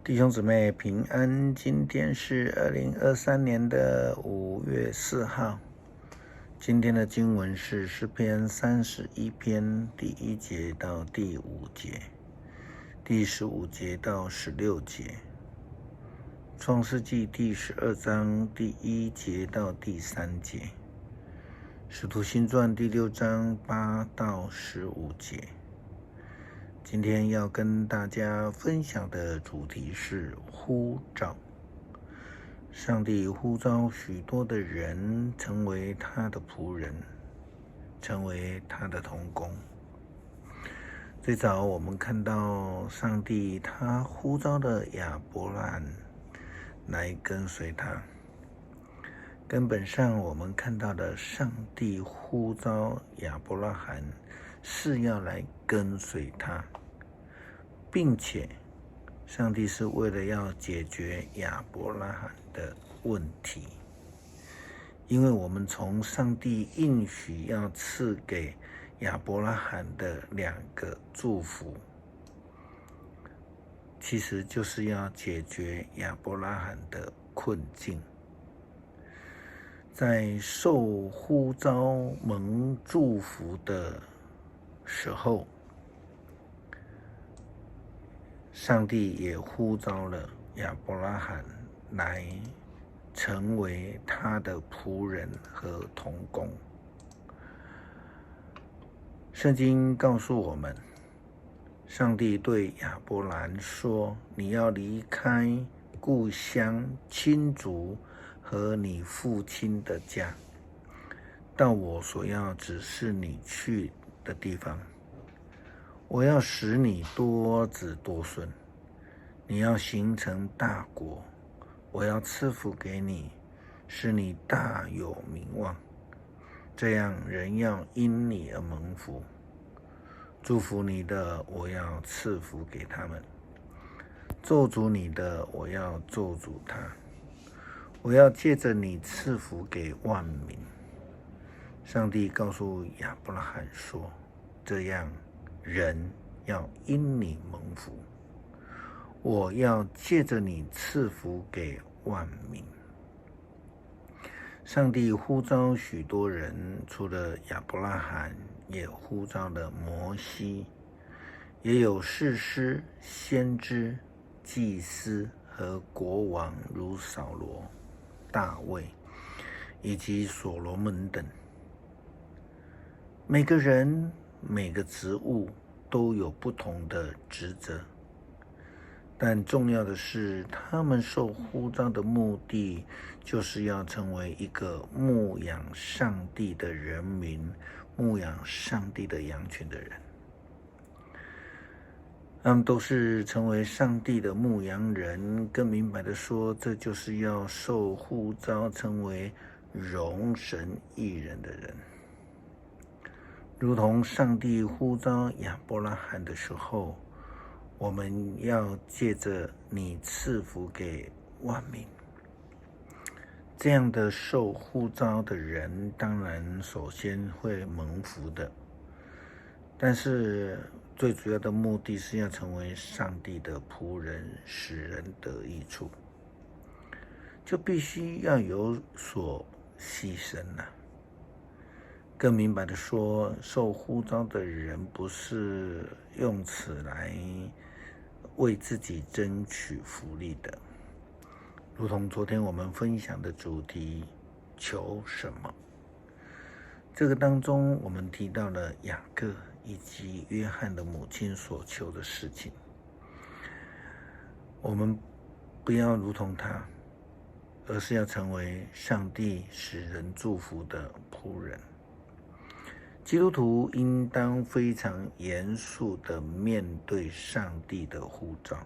弟兄姊妹平安，今天是2023年的5月4号。今天的经文是诗篇31篇第1节到第5节，第15节到16节，创世纪第12章第1节到第3节，使徒行传第6章8到15节。今天要跟大家分享的主题是呼召。上帝呼召许多的人成为他的仆人，成为他的同工。最早我们看到上帝他呼召了亚伯拉罕来跟随他。根本上我们看到的上帝呼召亚伯拉罕是要来跟随他，并且上帝是为了要解决亚伯拉罕的问题。因为我们从上帝应许要赐给亚伯拉罕的2个祝福，其实就是要解决亚伯拉罕的困境。在受呼召蒙祝福的时候，上帝也呼召了亚伯拉罕来成为他的仆人和同工。圣经告诉我们，上帝对亚伯兰说，你要离开故乡、亲族和你父亲的家，到我所要指示你去的地方。我要使你多子多孙，你要形成大国，我要赐福给你，使你大有名望，这样人要因你而蒙福。祝福你的，我要赐福给他们；咒诅你的，我要咒诅他。我要借着你赐福给万民。上帝告诉亚伯拉罕说，这样人要因你蒙福，我要借着你赐福给万民。上帝呼召许多人，除了亚伯拉罕，也呼召了摩西，也有士师、先知、祭司和国王，如扫罗、大卫以及所罗门等。每个人每个职务都有不同的职责，但重要的是，他们受呼召的目的就是要成为一个牧养上帝的人民，牧养上帝的羊群的人。他们都是成为上帝的牧羊人，更明白的说，这就是要受呼召成为荣神益人的人。如同上帝呼召亚伯拉罕的时候，我们要借着你赐福给万民。这样的受呼召的人，当然首先会蒙福的，但是最主要的目的是要成为上帝的仆人，使人得益处，就必须要有所牺牲了。更明白的说，受呼召的人不是用此来为自己争取福利的，如同昨天我们分享的主题，求什么？这个当中我们提到了雅各以及约翰的母亲所求的事情。我们不要如同他，而是要成为上帝使人祝福的仆人。基督徒应当非常严肃地面对上帝的呼召，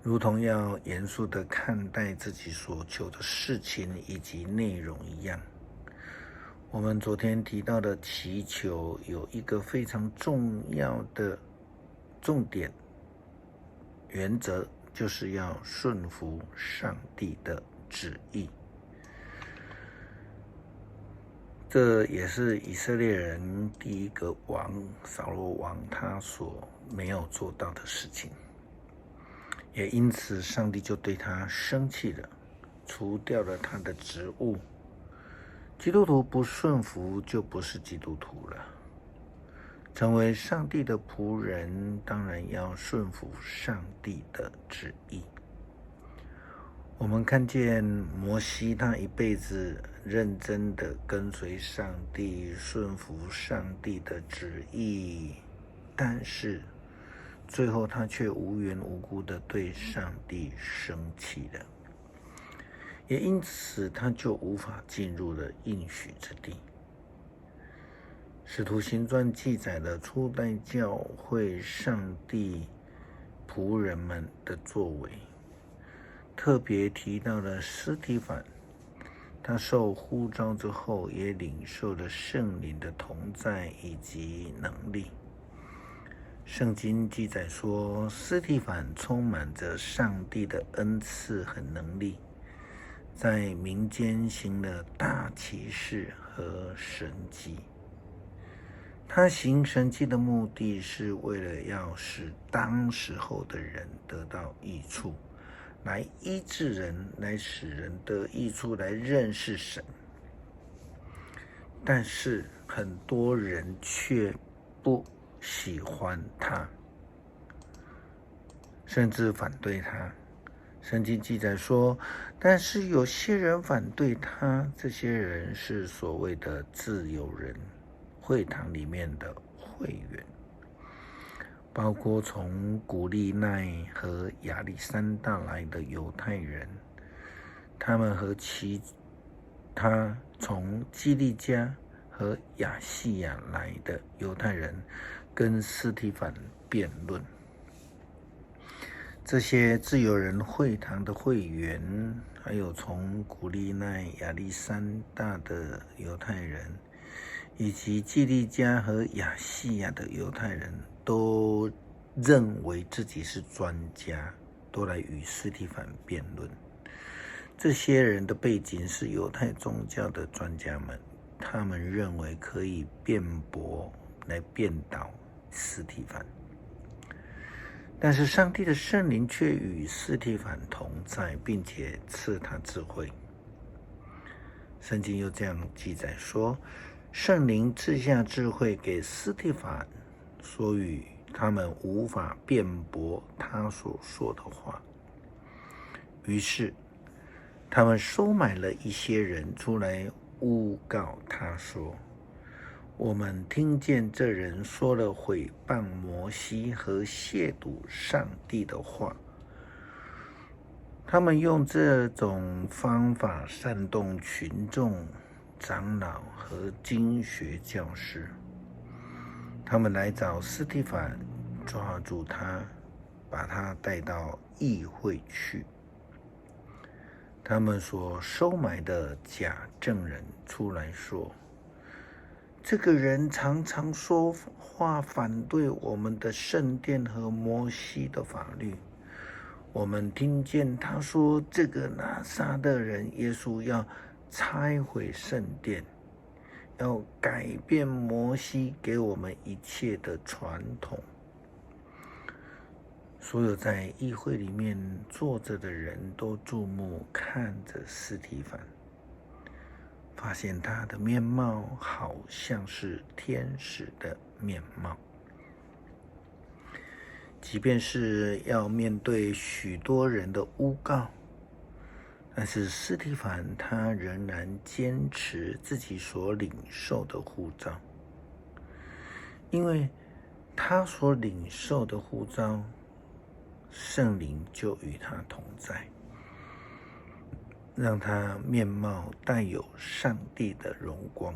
如同要严肃地看待自己所求的事情以及内容一样。我们昨天提到的祈求有一个非常重要的重点原则，就是要顺服上帝的旨意。这也是以色列人第一个王扫罗王他所没有做到的事情。也因此上帝就对他生气了，除掉了他的职务。基督徒不顺服就不是基督徒了。成为上帝的仆人，当然要顺服上帝的旨意。我们看见摩西，他一辈子认真的跟随上帝，顺服上帝的旨意，但是最后他却无缘无故的对上帝生气了，也因此他就无法进入了应许之地。使徒行传记载了初代教会上帝仆人们的作为，特别提到了司提反，他受呼召之后也领受了圣灵的同在以及能力。圣经记载说，司提反充满着上帝的恩赐和能力，在民间行了大奇事和神迹。他行神迹的目的是为了要使当时候的人得到益处，来医治人，来使人得益处，来认识神。但是很多人却不喜欢他，甚至反对他。圣经记载说，但是有些人反对他，这些人是所谓的自由人，会堂里面的会员，包括从古利奈和亚历山大来的犹太人，他们和其他从基利家和亚细亚来的犹太人跟司提反辩论。这些自由人会堂的会员，还有从古利奈、亚历山大的犹太人，以及基利家和亚细亚的犹太人，都认为自己是专家，都来与司提反辩论。这些人的背景是犹太宗教的专家们，他们认为可以辩驳来辩倒司提反。但是上帝的圣灵却与司提反同在，并且赐他智慧。圣经又这样记载说，圣灵赐下智慧给司提反，所以他们无法辩驳他所说的话。于是他们收买了一些人出来诬告他说，我们听见这人说了毁谤摩西和亵渎上帝的话。他们用这种方法煽动群众、长老和经学教师。他们来找司提反，抓住他，把他带到议会去。他们所收买的假证人出来说，这个人常常说话反对我们的圣殿和摩西的法律。我们听见他说，这个拿撒勒人耶稣要拆毁圣殿，要改变摩西给我们一切的传统。所有在议会里面坐着的人都注目看着司提反，发现他的面貌好像是天使的面貌。即便是要面对许多人的诬告，但是司提反他仍然坚持自己所领受的呼召，因为他所领受的呼召，圣灵就与他同在，让他面貌带有上帝的荣光，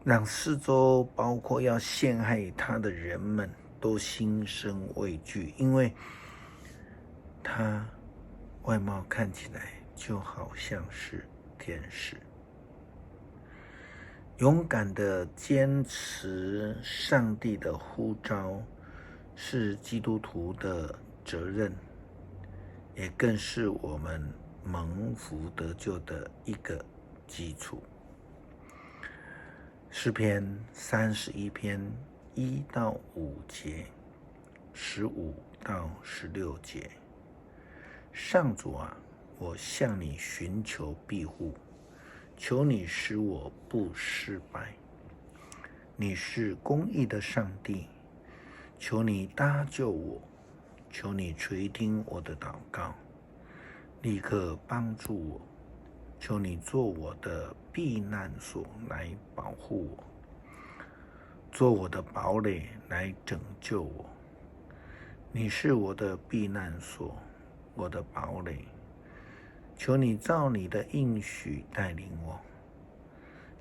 让四周包括要陷害他的人们都心生畏惧，因为他外貌看起来就好像是天使。勇敢的坚持上帝的呼召是基督徒的责任，也更是我们蒙福得救的一个基础。诗篇31篇1到5节，15到16节。上主啊，我向你寻求庇护，求你使我不失败。你是公义的上帝，求你搭救我，求你垂听我的祷告，立刻帮助我，求你做我的避难所来保护我，做我的堡垒来拯救我。你是我的避难所，我的堡垒，求你照你的应许带领我，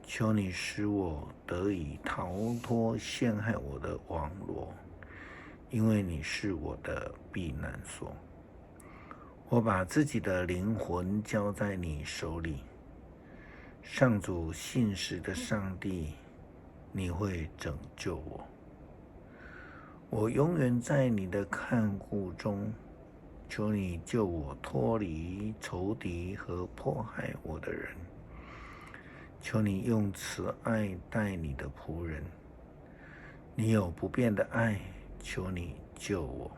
求你使我得以逃脱陷害我的网罗，因为你是我的避难所。我把自己的灵魂交在你手里，上主信实的上帝，你会拯救我。我永远在你的看顾中，求你救我脱离仇敌和迫害我的人。求你用慈爱待你的仆人，你有不变的爱，求你救我。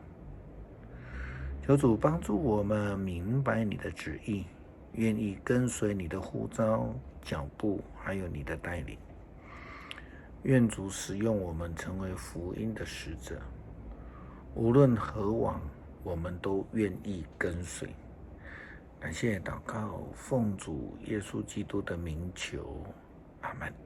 求主帮助我们明白你的旨意，愿意跟随你的呼召、脚步，还有你的带领。愿主使用我们成为福音的使者，无论何往，我们都愿意跟随。感谢祷告，奉主耶稣基督的名求，阿们。